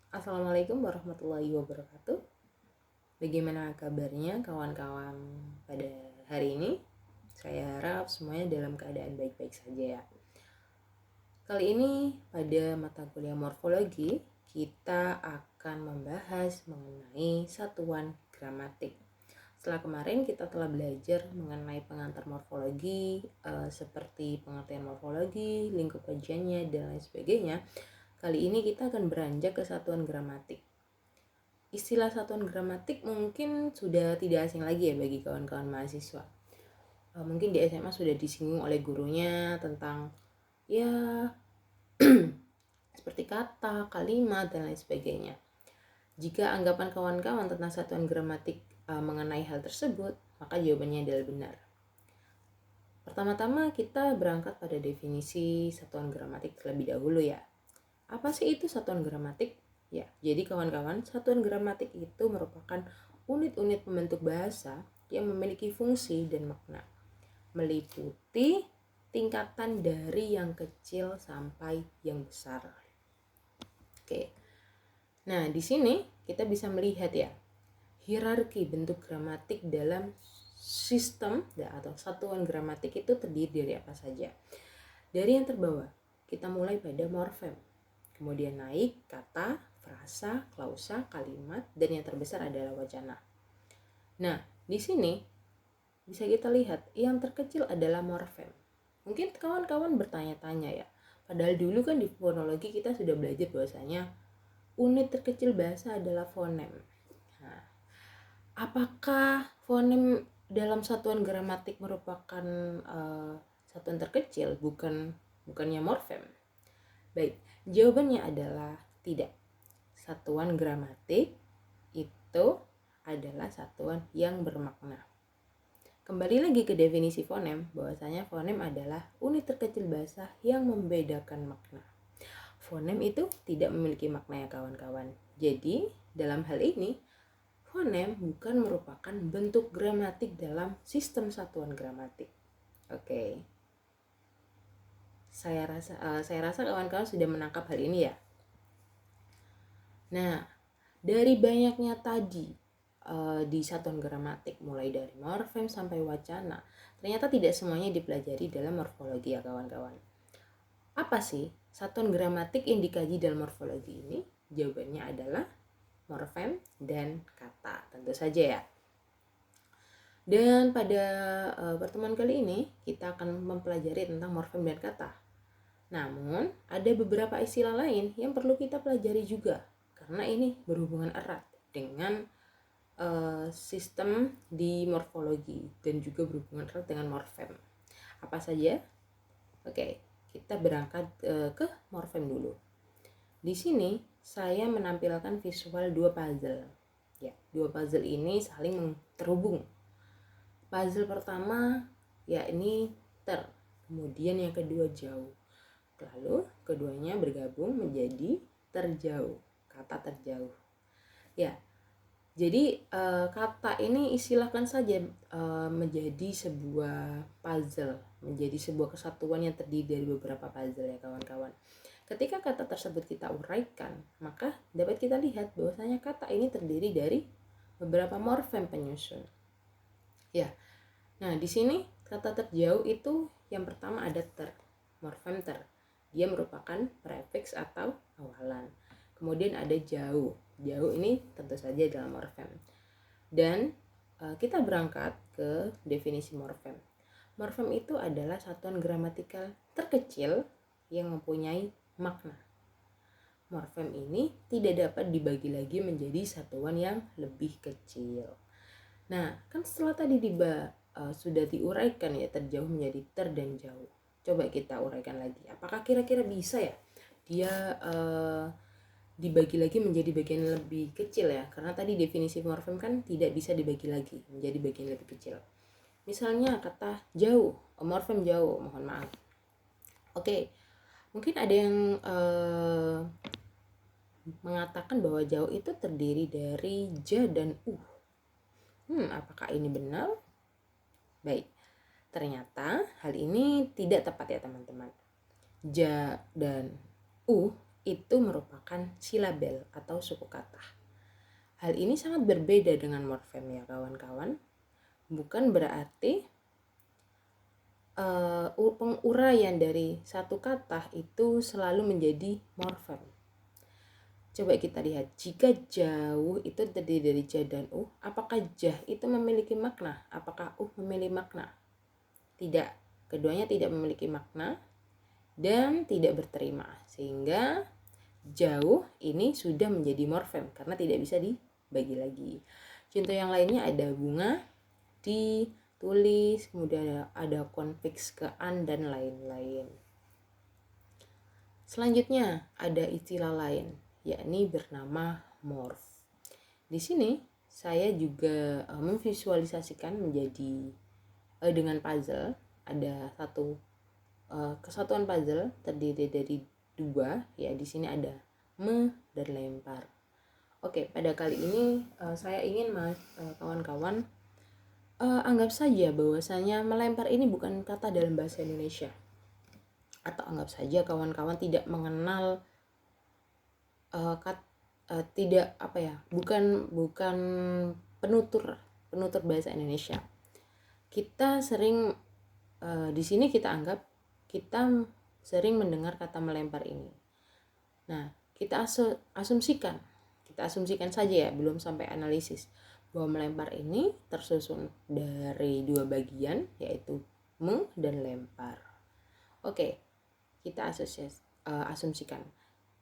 Assalamualaikum warahmatullahi wabarakatuh. Bagaimana kabarnya kawan-kawan pada hari ini? Saya harap semuanya dalam keadaan baik-baik saja ya. Kali ini pada mata kuliah morfologi kita akan membahas mengenai satuan gramatik. Setelah kemarin kita telah belajar mengenai pengantar morfologi seperti pengertian morfologi, lingkup kajiannya dan lain sebagainya. Kali ini kita akan beranjak ke satuan gramatik. Istilah satuan gramatik mungkin sudah tidak asing lagi ya bagi kawan-kawan mahasiswa. Mungkin di SMA sudah disinggung oleh gurunya tentang ya seperti kata, kalimat, dan lain sebagainya. Jika anggapan kawan-kawan tentang satuan gramatik mengenai hal tersebut, maka jawabannya adalah benar. Pertama-tama kita berangkat pada definisi satuan gramatik terlebih dahulu ya. Apa sih itu satuan gramatik? Ya, jadi kawan-kawan, satuan gramatik itu merupakan unit-unit pembentuk bahasa yang memiliki fungsi dan makna, meliputi tingkatan dari yang kecil sampai yang besar. Oke. Nah, di sini kita bisa melihat ya, hierarki bentuk gramatik dalam sistem atau satuan gramatik itu terdiri dari apa saja. Dari yang terbawah, kita mulai pada morfem. Kemudian naik kata, frasa, klausa, kalimat, dan yang terbesar adalah wacana. Nah, di sini bisa kita lihat yang terkecil adalah morfem. Mungkin kawan-kawan bertanya-tanya ya, padahal dulu kan di fonologi kita sudah belajar bahwasanya unit terkecil bahasa adalah fonem. Nah, apakah fonem dalam satuan gramatik merupakan satuan terkecil, bukannya morfem? Baik, jawabannya adalah tidak. Satuan gramatik itu adalah satuan yang bermakna. Kembali lagi ke definisi fonem, bahwasanya fonem adalah unit terkecil bahasa yang membedakan makna. Fonem itu tidak memiliki makna ya kawan-kawan. Jadi, dalam hal ini, fonem bukan merupakan bentuk gramatik dalam sistem satuan gramatik. Oke. Saya rasa kawan-kawan sudah menangkap hal ini ya. Nah, dari banyaknya tadi di satuan gramatik, mulai dari morfem sampai wacana, ternyata tidak semuanya dipelajari dalam morfologi ya kawan-kawan. Apa sih satuan gramatik yang dikaji dalam morfologi ini? Jawabannya adalah morfem dan kata, tentu saja ya. Dan pada pertemuan kali ini kita akan mempelajari tentang morfem dan kata. Namun, ada beberapa istilah lain yang perlu kita pelajari juga, karena ini berhubungan erat dengan sistem di morfologi dan juga berhubungan erat dengan morfem. Apa saja? Oke, kita berangkat ke morfem dulu. Di sini saya menampilkan visual dua puzzle. Ya, dua puzzle ini saling terhubung. Puzzle pertama yakni ter, kemudian yang kedua jauh. Lalu keduanya bergabung menjadi terjauh, kata terjauh. Ya, jadi kata ini istilahkan saja menjadi sebuah puzzle, menjadi sebuah kesatuan yang terdiri dari beberapa puzzle ya kawan-kawan. Ketika kata tersebut kita uraikan, maka dapat kita lihat bahwasanya kata ini terdiri dari beberapa morfem penyusun. Ya, nah di sini kata terjauh itu yang pertama ada ter, morfem ter. Dia merupakan prefix atau awalan. Kemudian ada jauh. Jauh ini tentu saja dalam morfem. Dan kita berangkat ke definisi morfem. Morfem itu adalah satuan gramatikal terkecil yang mempunyai makna. Morfem ini tidak dapat dibagi lagi menjadi satuan yang lebih kecil. Nah, kan setelah tadi sudah diuraikan ya terjauh menjadi ter dan jauh. Coba kita uraikan lagi. Apakah kira-kira bisa ya dia dibagi lagi menjadi bagian lebih kecil ya? Karena tadi definisi morfem kan tidak bisa dibagi lagi menjadi bagian lebih kecil. Misalnya kata jauh, morfem jauh, mohon maaf. Oke, mungkin ada yang mengatakan bahwa jauh itu terdiri dari ja dan apakah ini benar? Baik, ternyata hal ini tidak tepat ya teman-teman. Ja dan itu merupakan silabel atau suku kata. Hal ini sangat berbeda dengan morfem ya kawan-kawan. Bukan berarti penguraian dari satu kata itu selalu menjadi morfem. Coba kita lihat, jika jauh itu terdiri dari ja dan apakah jah itu memiliki makna? Apakah memiliki makna? Tidak, keduanya tidak memiliki makna dan tidak berterima, sehingga jauh ini sudah menjadi morfem karena tidak bisa dibagi lagi. Contoh yang lainnya ada bunga, ditulis, kemudian ada konfiks ke an dan lain-lain. Selanjutnya ada istilah lain, yakni bernama morf. Di sini saya juga memvisualisasikan menjadi dengan puzzle. Ada satu kesatuan puzzle terdiri dari dua, ya di sini ada me dan lempar. Oke, pada kali ini saya ingin kawan-kawan anggap saja bahwasanya melempar ini bukan kata dalam bahasa Indonesia. Atau anggap saja kawan-kawan tidak mengenal bukan penutur bahasa Indonesia. Kita sering di sini kita anggap kita sering mendengar kata melempar ini. Nah, kita asumsikan saja ya, belum sampai analisis, bahwa melempar ini tersusun dari dua bagian, yaitu me dan lempar. Oke, kita asumsikan.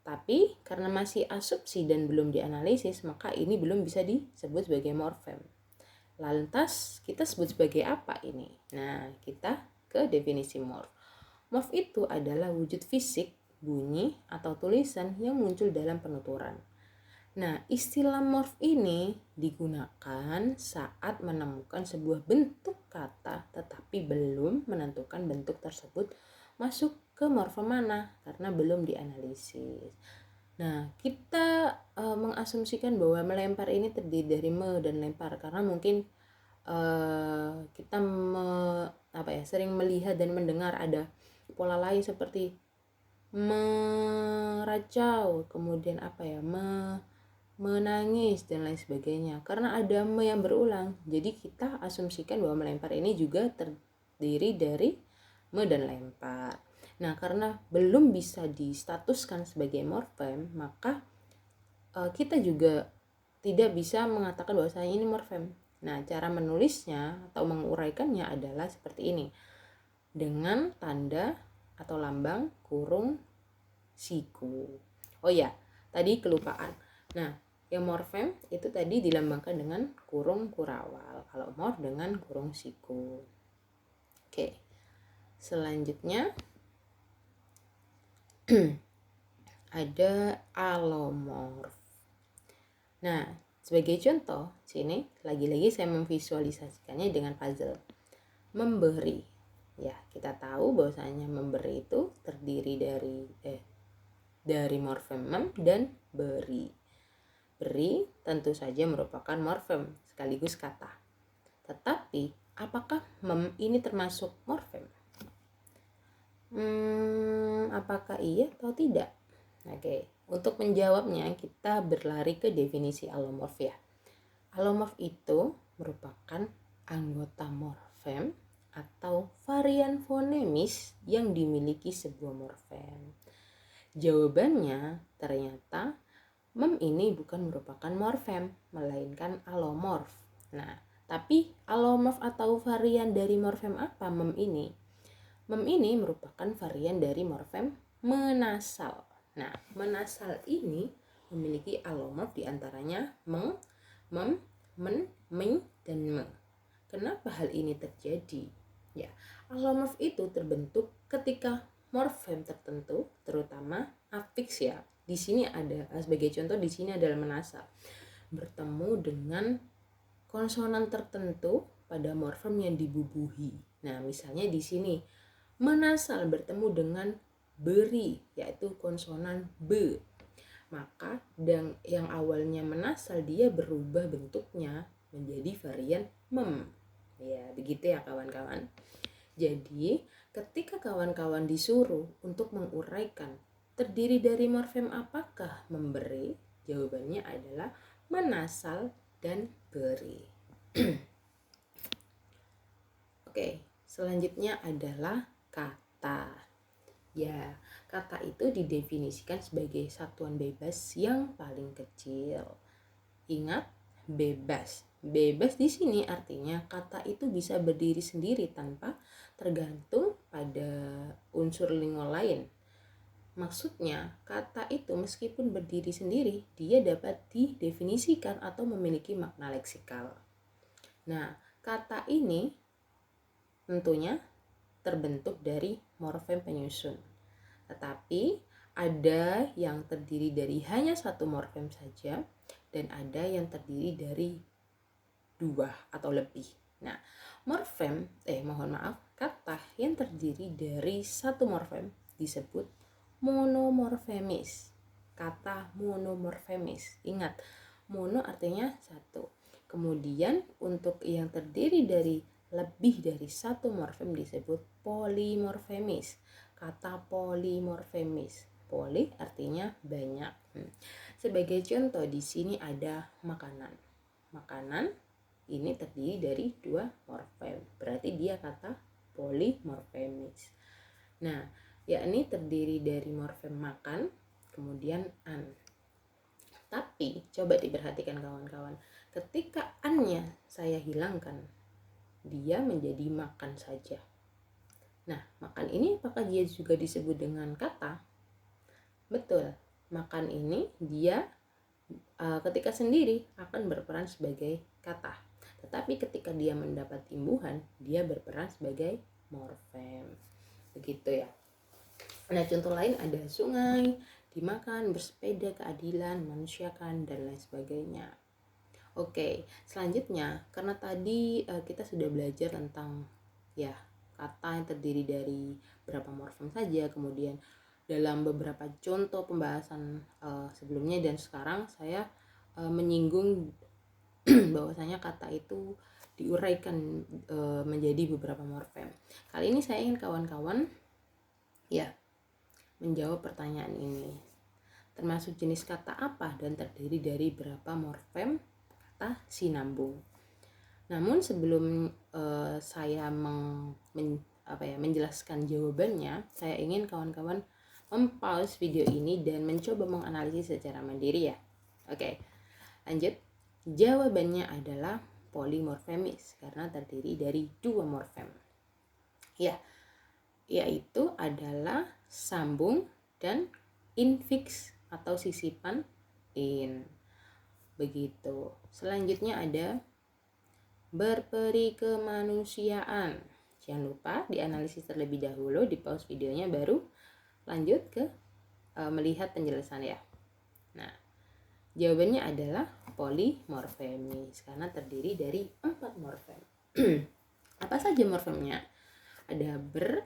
Tapi karena masih asumsi dan belum dianalisis, maka ini belum bisa disebut sebagai morfem. Lantas kita sebut sebagai apa ini? Nah, kita ke definisi morf. Morf itu adalah wujud fisik, bunyi, atau tulisan yang muncul dalam penuturan. Nah, istilah morf ini digunakan saat menemukan sebuah bentuk kata tetapi belum menentukan bentuk tersebut masuk ke morfem mana karena belum dianalisis. Nah, kita mengasumsikan bahwa melempar ini terdiri dari me dan lempar karena mungkin kita sering melihat dan mendengar ada pola lain seperti meracau, kemudian menangis dan lain sebagainya. Karena ada me yang berulang, jadi kita asumsikan bahwa melempar ini juga terdiri dari me dan lempar. Nah, karena belum bisa distatuskan sebagai morfem, maka kita juga tidak bisa mengatakan bahwasanya ini morfem. Nah, cara menulisnya atau menguraikannya adalah seperti ini. Dengan tanda atau lambang kurung siku. Oh ya, tadi kelupaan. Nah, yang morfem itu tadi dilambangkan dengan kurung kurawal. Kalau morf dengan kurung siku. Oke. Selanjutnya ada alomorf. Nah, sebagai contoh, sini lagi-lagi saya memvisualisasikannya dengan puzzle. Memberi. Ya, kita tahu bahwasanya memberi itu terdiri dari morfem mem dan beri. Beri tentu saja merupakan morfem sekaligus kata. Tetapi, apakah mem ini termasuk morfem? Apakah iya atau tidak? Oke, untuk menjawabnya kita berlari ke definisi alomorf ya. Alomorf itu merupakan anggota morfem atau varian fonemis yang dimiliki sebuah morfem. Jawabannya ternyata mem ini bukan merupakan morfem, melainkan alomorf. Nah, tapi alomorf atau varian dari morfem apa mem ini? Mem ini merupakan varian dari morfem menasal. Nah, menasal ini memiliki alomorf diantaranya meng, mem, men, meng, dan me. Kenapa hal ini terjadi? Ya, alomorf itu terbentuk ketika morfem tertentu, terutama afiks ya. Di sini ada sebagai contoh, di sini adalah menasal, bertemu dengan konsonan tertentu pada morfem yang dibubuhi. Nah, misalnya di sini menasal bertemu dengan beri, yaitu konsonan b. Maka yang awalnya menasal dia berubah bentuknya menjadi varian mem. Ya, begitu ya kawan-kawan. Jadi, ketika kawan-kawan disuruh untuk menguraikan terdiri dari morfem apakah? Memberi. Jawabannya adalah menasal dan beri. Oke, selanjutnya adalah kata. Ya, kata itu didefinisikan sebagai satuan bebas yang paling kecil. Ingat, bebas. Bebas di sini artinya kata itu bisa berdiri sendiri tanpa tergantung pada unsur lingua lain. Maksudnya, kata itu meskipun berdiri sendiri, dia dapat didefinisikan atau memiliki makna leksikal. Nah, kata ini tentunya terbentuk dari morfem penyusun. Tetapi ada yang terdiri dari hanya satu morfem saja dan ada yang terdiri dari dua atau lebih. Nah, kata yang terdiri dari satu morfem disebut monomorfemis. Kata monomorfemis. Ingat, mono artinya satu. Kemudian untuk yang terdiri dari lebih dari satu morfem disebut polimorfemis. Kata polimorfemis. Poli artinya banyak. Sebagai contoh di sini ada makanan. Makanan ini terdiri dari dua morfem. Berarti dia kata polimorfemis. Nah, yakni terdiri dari morfem makan, kemudian an. Tapi coba diperhatikan kawan-kawan, ketika an-nya saya hilangkan, dia menjadi makan saja. Nah, makan ini apakah dia juga disebut dengan kata? Betul, makan ini dia ketika sendiri akan berperan sebagai kata. Tetapi ketika dia mendapat imbuhan, dia berperan sebagai morfem. Begitu ya. Nah, contoh lain ada sungai, dimakan, bersepeda, keadilan, manusiakan, dan lain sebagainya. Oke, selanjutnya karena tadi kita sudah belajar tentang ya kata yang terdiri dari berapa morfem saja, kemudian dalam beberapa contoh pembahasan sebelumnya dan sekarang saya menyinggung bahwasanya kata itu diuraikan menjadi beberapa morfem. Kali ini saya ingin kawan-kawan ya menjawab pertanyaan ini. Termasuk jenis kata apa dan terdiri dari berapa morfem kata sinambung. Namun sebelum saya menjelaskan jawabannya, saya ingin kawan-kawan mempause video ini dan mencoba menganalisis secara mandiri ya. Oke, lanjut. Jawabannya adalah polimorfemis karena terdiri dari dua morfem. Ya, yaitu adalah sambung dan infix atau sisipan in. Begitu. Selanjutnya ada berperi kemanusiaan. Jangan lupa dianalisis terlebih dahulu, di pause videonya baru lanjut ke melihat penjelasan ya. Nah, jawabannya adalah polimorfemis karena terdiri dari 4 morfem. Apa saja morfemnya? Ada ber,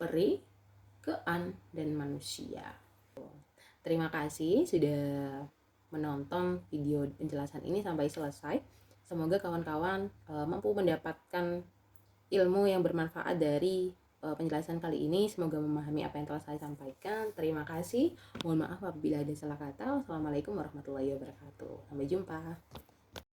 peri, kean, dan manusia. Terima kasih sudah menonton video penjelasan ini sampai selesai. Semoga kawan-kawan mampu mendapatkan ilmu yang bermanfaat dari penjelasan kali ini. Semoga memahami apa yang telah saya sampaikan. Terima kasih. Mohon maaf apabila ada salah kata. Wassalamualaikum warahmatullahi wabarakatuh. Sampai jumpa.